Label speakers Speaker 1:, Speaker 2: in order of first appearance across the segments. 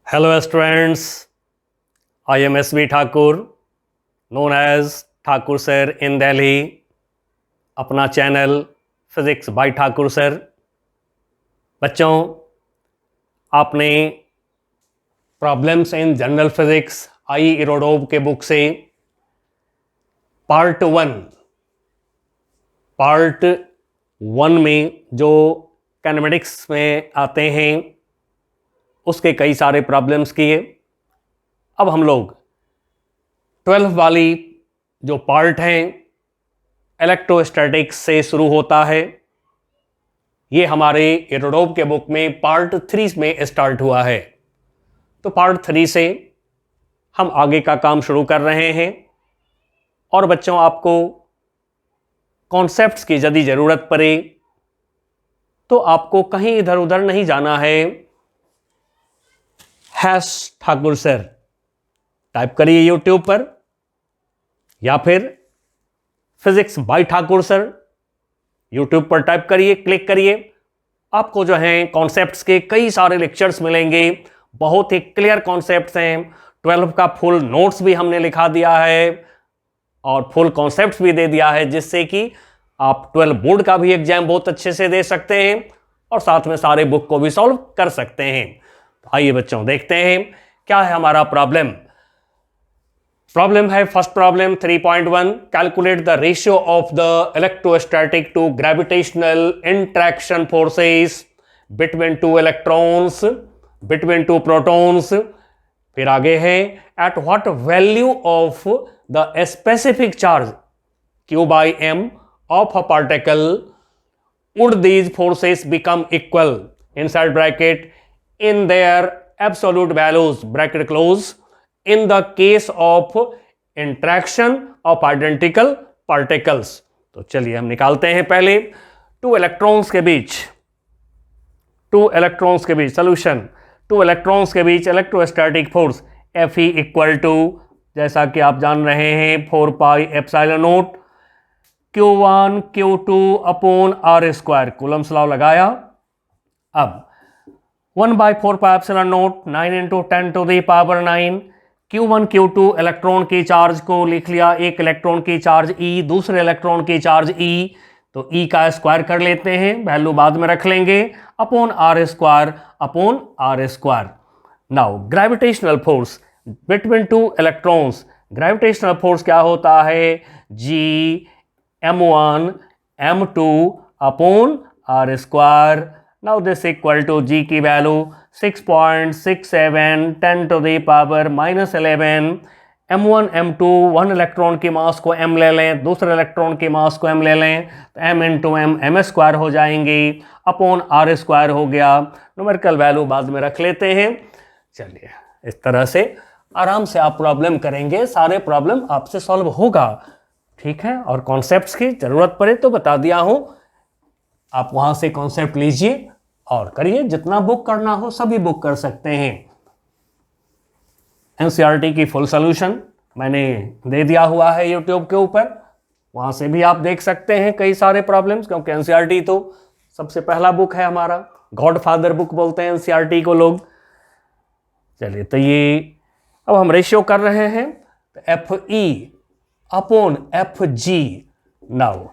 Speaker 1: Hello students, I am S.V. Thakur, known as Thakur Sir in Delhi. अपना channel physics by Thakur sir. बच्चों, आपने problems in general physics I Irodov के book से part one में जो कैनेमेटिक्स में आते हैं उसके कई सारे प्रॉब्लम्स किए। अब हम लोग 12 वाली जो पार्ट हैं इलेक्ट्रोस्टैटिक्स से शुरू होता है। ये हमारे इरोडोव के बुक में पार्ट 3 में स्टार्ट हुआ है। तो पार्ट 3 से हम आगे का काम शुरू कर रहे हैं। और बच्चों, आपको कॉन्सेप्ट्स की यदि ज़रूरत पड़े तो आपको कहीं इधर उधर नहीं जाना है। #ठाकुर सर टाइप करिए यूट्यूब पर, या फिर physics bye Thakur sir YouTube पर टाइप करिए, क्लिक करिए। आपको जो है कॉन्सेप्ट्स के कई सारे लेक्चर्स मिलेंगे। बहुत ही क्लियर कॉन्सेप्ट्स हैं। 12 का फुल नोट्स भी हमने लिखा दिया है और फुल कॉन्सेप्ट्स भी दे दिया है, जिससे कि आप 12 बोर्ड का भी एग्जाम बहुत अच्छे से दे सकते हैं और साथ में सारे बुक को भी सॉल्व कर सकते हैं। आइए बच्चों, देखते हैं क्या है हमारा प्रॉब्लम। प्रॉब्लम है first problem 3.1, calculate the ratio of the electrostatic to gravitational interaction forces between two electrons between two protons. फिर आगे है at what value of the specific charge Q by m of a particle would these forces become equal inside bracket in their absolute values bracket close in the case of interaction of identical particles। तो चलिए हम निकालते हैं पहले to electrons के बीच solution. Two electrons के बीच electrostatic force Fe equal to, जैसा कि आप जान रहे हैं, 4 pi epsilon naught Q1 Q2 upon R square. Coulomb's law लगाया। अब 1/4 pi epsilon naught 9 into 10 to the power 9। Q1 Q2 electron की चार्ज को लिख लिया। एक इलेक्ट्रॉन की चार्ज E, दूसरे इलेक्ट्रॉन की चार्ज E, तो E का स्क्वायर कर लेते हैं, वैल्यू बाद में रख लेंगे, upon R square. Now gravitational force between two electrons. Gravitational force क्या होता है? G m1 m2 upon R square. Now this equal to G की value 6.67 10 to the power -11। m1 m2, one electron की mass को m ले लें, दूसरे electron की मास को m ले लें, तो m इंटू m स्क्वायर हो जाएंगी, अपॉन आर स्क्वायर हो गया। न्यूमेरिकल वैल्यू बाद में रख लेते हैं। चलिए, इस तरह से आराम से आप प्रॉब्लम करेंगे, सारे प्रॉब्लम आपसे सॉल्व होगा। ठीक है, और कॉन्सेप्ट्स की जरूरत पड़े तो बता दिया हूं, आप वहां से कॉन्सेप्ट लीजिए और करिए। जितना बुक करना हो सभी बुक कर सकते हैं। एनसीईआरटी की फुल सॉल्यूशन मैंने दे दिया हुआ है यूट्यूब के ऊपर, वहां से भी आप देख सकते हैं कई सारे प्रॉब्लम्स, क्योंकि एनसीईआरटी तो सबसे पहला बुक है हमारा, गॉडफादर बुक बोलते हैं एनसीईआरटी को लोग। चलिए, तो ये अब हम रेशियो कर रहे हैं, तो Fe अपॉन Fg। नाउ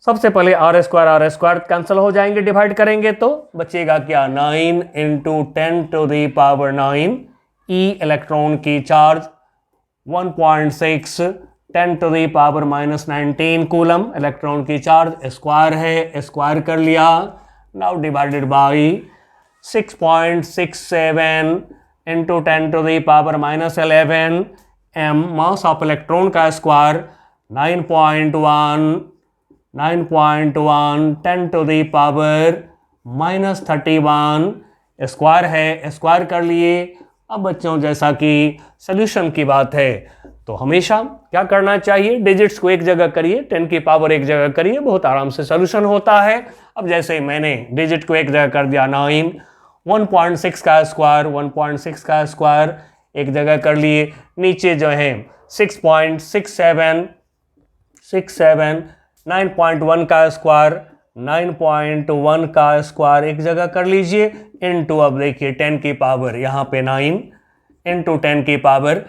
Speaker 1: सबसे पहले आर स्क्वायर कैंसिल हो जाएंगे, डिवाइड करेंगे तो बचेगा क्या? 9 into 10 to the power 9। E electron की charge 1.6 10 to the power -19 coulomb electron की चार्ज, स्क्वायर है, स्क्वायर कर लिया। Now divided by 6.67 into 10 to the power -11 m mass of electron का square 9.1 10 to the power -31 square है, square कर लिए। अब बच्चों, जैसा कि सॉल्यूशन की बात है तो हमेशा क्या करना चाहिए? डिजिट्स को एक जगह करिए, 10 की पावर एक जगह करिए, बहुत आराम से सॉल्यूशन होता है। अब जैसे मैंने डिजिट को एक जगह कर दिया 9, 1.6 का स्क्वायर एक जगह कर लिए, नीचे जो है 6.67 9.1 का स्क्वायर 9.1 का स्क्वायर एक जगह कर लीजिए, इनटू अब देखिए 10 की पावर यहाँ पे 9 इंटू 10 की पावर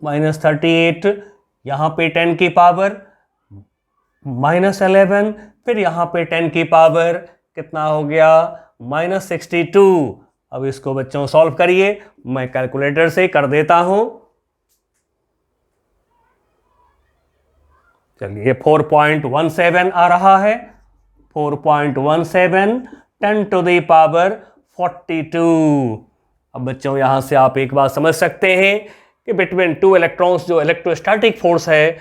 Speaker 1: -38 यहाँ पे 10 की पावर -11, फिर यहाँ पे 10 की पावर कितना हो गया -62। अब इसको बच्चों सॉल्व करिए, मैं कैलकुलेटर से कर देता हूं। चलिए 4.17 आ रहा है, 4.17 10 टू द पावर 42। अब बच्चों यहां से आप एक बात समझ सकते हैं कि बिटवीन टू इलेक्ट्रॉन्स जो इलेक्ट्रोस्टैटिक फोर्स है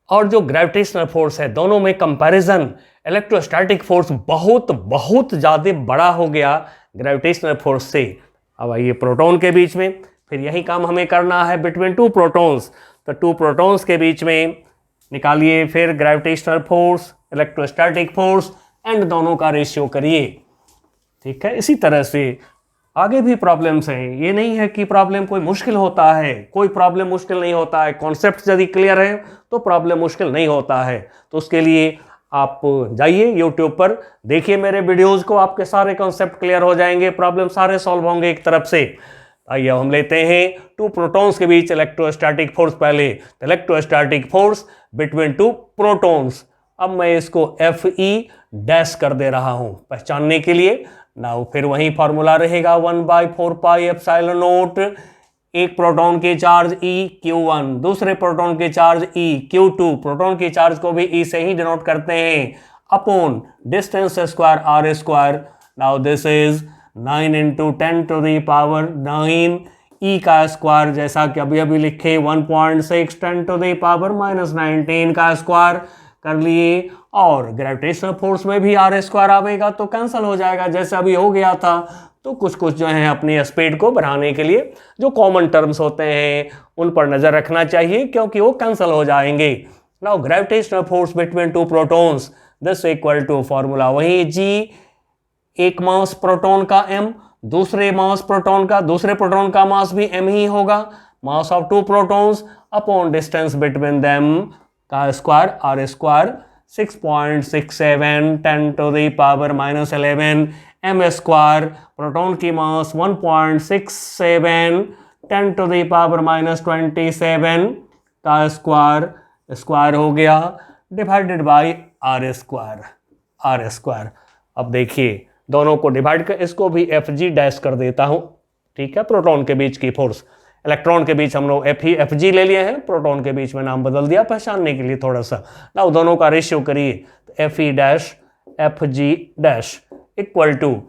Speaker 1: और जो ग्रेविटेशनल फोर्स है, दोनों में कंपैरिजन इलेक्ट्रोस्टैटिक फोर्स बहुत बहुत ज़्यादा बड़ा हो गया ग्रेविटेशनल फोर्स से। अब आइए प्रोटॉन के बीच में, फिर यही काम हमें करना है बिटवीन टू प्रोटॉन्स। तो टू प्रोटॉन्स के बीच में निकालिए फिर gravitational force, electrostatic force and दोनों का रेशियो करिए। ठीक है, इसी तरह से आगे भी प्रॉब्लम्स हैं। ये नहीं है कि प्रॉब्लम कोई मुश्किल होता है, कोई प्रॉब्लम मुश्किल नहीं होता है। कॉन्सेप्ट यदि क्लियर है तो प्रॉब्लम मुश्किल नहीं होता है। तो उसके लिए आप जाइए यूट्यूब पर, देखिए मेरे वीडियोस को, आपके सारे कॉन्सेप्ट क्लियर हो जाएंगे, प्रॉब्लम सारे सॉल्व होंगे एक तरफ से। आइए हम लेते हैं टू प्रोटॉन्स के बीच इलेक्ट्रोस्टैटिक फोर्स। पहले electrostatic force between two protons. अब मैं इसको FE डैश कर दे रहा हूं पहचानने के लिए। नाउ फिर वही फॉर्मूला रहेगा 1/4 पाई एप्सिलॉन नॉट। एक प्रोटॉन के चार्ज Q1, दूसरे प्रोटॉन के चार्ज Q2, प्रोटॉन के चार्ज को भी E से ही डिनोट करते हैं, upon distance square R square. Now this is 9 into 10 to the power 9 E का स्क्वायर, जैसा कि अभी अभी लिखे 1.6 10 टू द पावर -19 का स्क्वायर कर लिए। और ग्रेविटेशनल फोर्स में भी R स्क्वायर आवेगा तो कैंसिल हो जाएगा जैसे अभी हो गया था। तो कुछ कुछ जो है अपनी स्पीड को बढ़ाने के लिए जो कॉमन टर्म्स होते हैं उन पर नजर रखना चाहिए, क्योंकि वो कैंसिल हो जाएंगे। Now gravitational force between two protons, this equal to formula वही G, एक मास प्रोटॉन का M, दूसरे मास प्रोटॉन का, दूसरे प्रोटॉन का मास भी M ही होगा, mass of two protons upon distance between them का square R square. 6.67 10 to the power -11 M square. Proton की मास 1.67 10 टू द पावर -27 का स्क्वायर हो गया, डिवाइडेड बाय R स्क्वायर। अब देखिए दोनों को डिवाइड कर, इसको भी FG डैश कर देता हूं। ठीक है, प्रोटॉन के बीच की फोर्स, इलेक्ट्रॉन के बीच हम लोग FG ले लिए हैं, प्रोटॉन के बीच में नाम बदल दिया पहचानने के लिए थोड़ा सा। ना दोनों का रेशियो करिए, तो FE dash FG dash equal to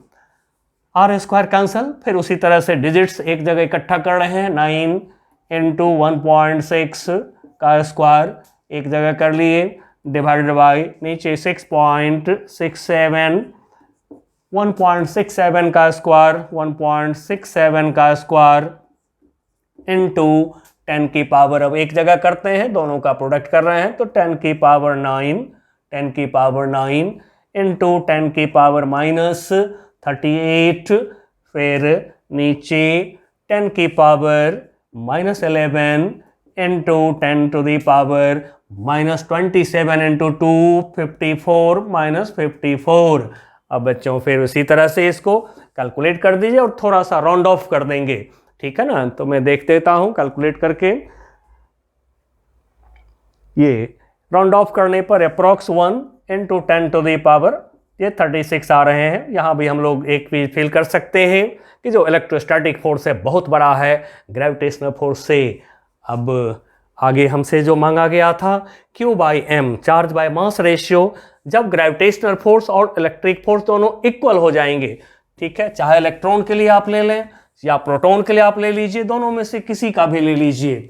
Speaker 1: R square cancel. फिर उसी तरह से डिजिट्स एक जगह इकट्ठा कर रहे हैं, 9 इंटू 1.6 का स्क्वायर एक जगह कर लिए, डिवाइडेड बाई नीचे 6.67 1.67 का स्क्वायर, 1.67 का स्क्वायर इंटू 10 की पावर, अब एक जगह करते हैं, दोनों का प्रोडक्ट कर रहे हैं तो 10 की पावर 9 इंटू 10 की पावर -38, फिर नीचे 10 की power -11 into 10 to the power -27 into 2 54 -54। अब बच्चों फिर उसी तरह से इसको कैलकुलेट कर दीजिए और थोड़ा सा राउंड ऑफ कर देंगे। ठीक है ना, तो मैं देख देता हूं कैलकुलेट करके। ये राउंड ऑफ करने पर approx 1 into 10 to the power ये 36 आ रहे हैं। यहां भी हम लोग एक भी फील कर सकते हैं कि जो इलेक्ट्रोस्टैटिक फोर्स है बहुत बड़ा है ग्रेविटेशनल फोर्स से। अब आगे हमसे जो मांगा गया था Q/M, charge by mass ratio, जब ग्रेविटेशनल फोर्स और इलेक्ट्रिक फोर्स दोनों इक्वल हो जाएंगे। ठीक है, चाहे इलेक्ट्रॉन के लिए आप ले लें या प्रोटॉन के लिए आप ले लीजिए, दोनों में से किसी का भी ले लीजिए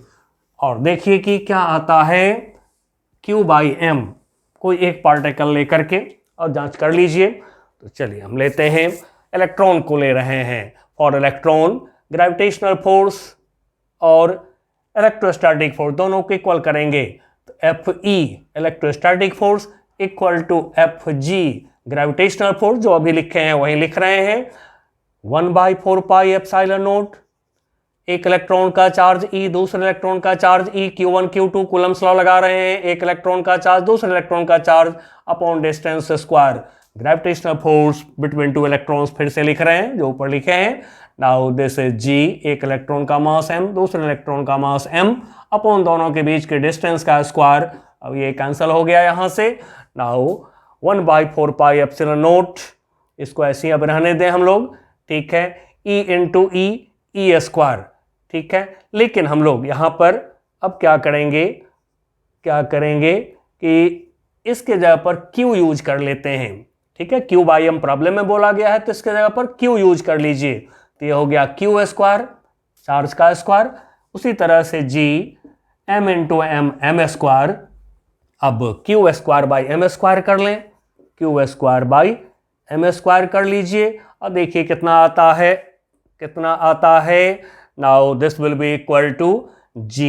Speaker 1: और देखिए कि क्या आता है Q/M, कोई एक पार्टिकल लेकर के और जांच कर लीजिए। तो चलिए हम लेते हैं, इलेक्ट्रॉन को ले रहे हैं। फॉर इलेक्ट्रॉन ग्रेविटेशनल फोर्स और इलेक्ट्रोस्टैटिक फोर्स दोनों को इक्वल करेंगे तो FE electrostatic force equal to FG gravitational force, जो अभी लिखे हैं वही लिख रहे हैं, 1/4 पाई एप्सिलॉन नॉट एक इलेक्ट्रॉन का चार्ज ई, दूसरे इलेक्ट्रॉन का चार्ज ई, Q1 Q2 कूलम्स लॉ लगा रहे हैं, एक इलेक्ट्रॉन का चार्ज दूसरे इलेक्ट्रॉन का charge upon distance square, gravitational force between two electrons फिर से लिख रहे हैं जो ऊपर लिखे हैं। नाउ दिस इज जी, एक इलेक्ट्रॉन का मास m, दूसरे इलेक्ट्रॉन का मास m, अपॉन दोनों के बीच के डिस्टेंस का स्क्वायर। अब ये कैंसिल हो गया यहां से। नाउ 1/4 पाई एप्सिलॉन नोट, इसको ऐसे ही अब रहने दें हम लोग, ठीक है, E इंटू ई स्क्वायर, ठीक है। लेकिन हम लोग यहाँ पर अब क्या करेंगे कि इसके जगह पर Q यूज कर लेते हैं, ठीक है। Q बाई एम प्रॉब्लम में बोला गया है तो इसके जगह पर Q यूज कर लीजिए, तो ये हो गया Q स्क्वायर, चार्ज का स्क्वायर। उसी तरह से G M into M square, अब Q square by M square कर लें, Q square by M square कर लीजिए और देखिए कितना आता है। Now this will be equal to G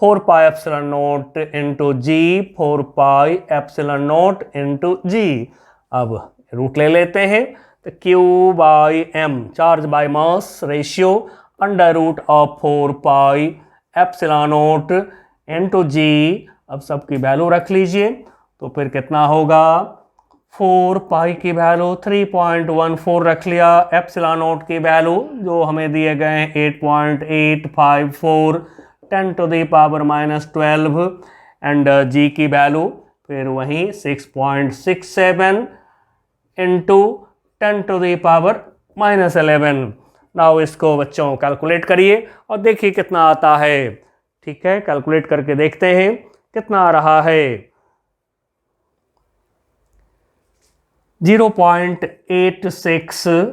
Speaker 1: 4 pi epsilon naught into G 4 pi epsilon naught into G। अब रूट ले लेते हैं तो Q by M, charge by mass ratio, under root of 4 pi epsilon naught into G। अब सबकी value रख लीजिए तो फिर कितना होगा, 4 पाई की वैल्यू 3.14 रख लिया, एप्सिलॉन नोट की वैल्यू जो हमें दिए गए हैं 8.854, 10 to the power -12, and G की वैल्यू फिर वहीं 6.67 into 10 to the power -11। Now इसको बच्चों कैलकुलेट करिए और देखिए कितना आता है, ठीक है। कैलकुलेट करके देखते हैं कितना आ रहा है, 0.86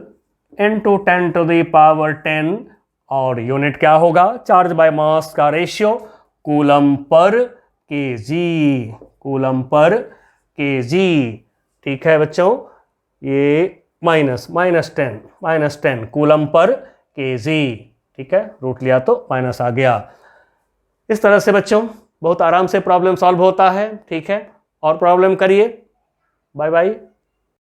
Speaker 1: इंटू 10 टू द पावर 10, और यूनिट क्या होगा, चार्ज बाय मास का ratio coulomb per KG, coulomb per KG, ठीक है बच्चों। ये -10 कूलम पर केजी, ठीक है, रूट लिया तो माइनस आ गया। इस तरह से बच्चों बहुत आराम से प्रॉब्लम सॉल्व होता है, ठीक है। और प्रॉब्लम करिए, बाय बाय।